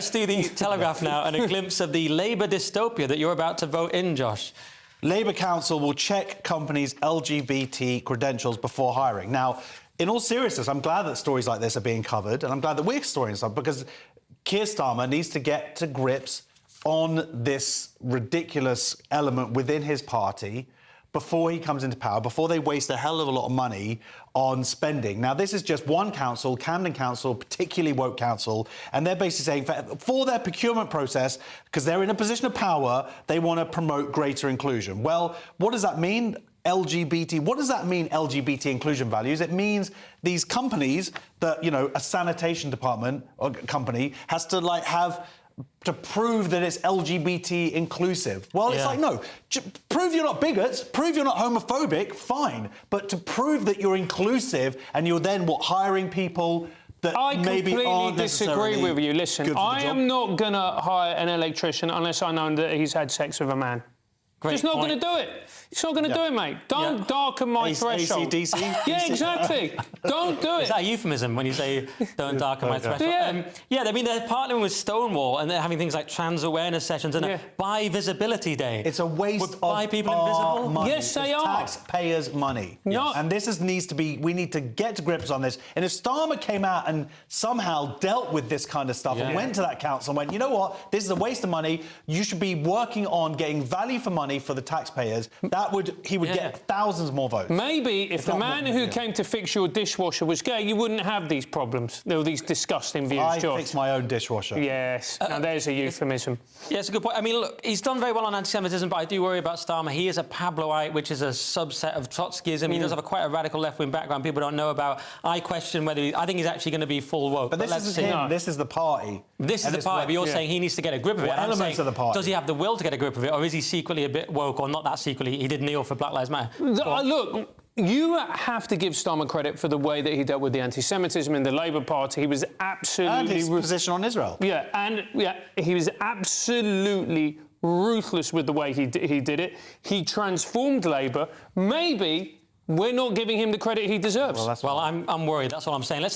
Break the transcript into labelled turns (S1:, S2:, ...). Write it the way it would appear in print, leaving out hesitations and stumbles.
S1: Let's do the Telegraph now and a glimpse of the Labour dystopia that you're about to vote in, Josh.
S2: Labour Council will check companies' LGBT credentials before hiring. Now, in all seriousness, I'm glad that stories like this are being covered, and I'm glad that we're storing stuff, because Keir Starmer needs to get to grips on this ridiculous element within his party before he comes into power, before they waste a hell of a lot of money on spending. Now, this is just one council, Camden Council, particularly woke council, and they're basically saying for their procurement process, because they're in a position of power, they want to promote greater inclusion. Well, what does that mean? LGBT. What does that mean, LGBT inclusion values? It means these companies that, you know, a sanitation department or company has to, like, have to prove that it's LGBT inclusive. Well, it's like, no, prove you're not bigots, prove you're not homophobic, fine. But to prove that you're inclusive and you're then, hiring people that maybe aren't necessarily
S3: I completely disagree with you. Listen, I am not going to hire an electrician unless I know that he's had sex with a man. Just not going to do it. It's not going to do it, mate. Don't darken my threshold.
S2: AC/DC?
S3: Yeah, exactly. Don't do it.
S1: Is that a euphemism when you say don't darken my threshold? Yeah, I mean, they're partnering with Stonewall and they're having things like trans awareness sessions and a Buy Visibility Day.
S2: It's a waste of
S1: buy people invisible
S2: money.
S3: Yes, they are.
S2: Taxpayers' money.
S3: No.
S2: And this needs to be, we need to get to grips on this. And if Starmer came out and somehow dealt with this kind of stuff and went to that council and went, you know what, this is a waste of money, you should be working on getting value for money for the taxpayers, he would get thousands more votes.
S3: Maybe if the man who came to fix your dishwasher was gay, you wouldn't have these problems. There were these disgusting views,
S2: I
S3: Josh.
S2: fix my own dishwasher.
S3: Yes. Now, there's a euphemism.
S1: Yeah, it's a good point. I mean, look, he's done very well on anti-Semitism, but I do worry about Starmer. He is a Pabloite, which is a subset of Trotskyism. He does have quite a radical left-wing background people don't know about. I question whether I think he's actually going to be full woke.
S2: But this isn't him. This is the party.
S1: This is the party, but you're saying he needs to get a grip of it.
S2: Elements of the party.
S1: Does he have the will to get a grip of it, or is he secretly a bit woke, or not that secretly? He did kneel for Black Lives Matter.
S3: Look, you have to give Starmer credit for the way that he dealt with the anti-Semitism in the Labour Party. He was absolutely...
S2: And his position on Israel.
S3: He was absolutely ruthless with the way he did it. He transformed Labour. Maybe we're not giving him the credit he deserves.
S1: Well, I'm worried. That's what I'm saying. Let's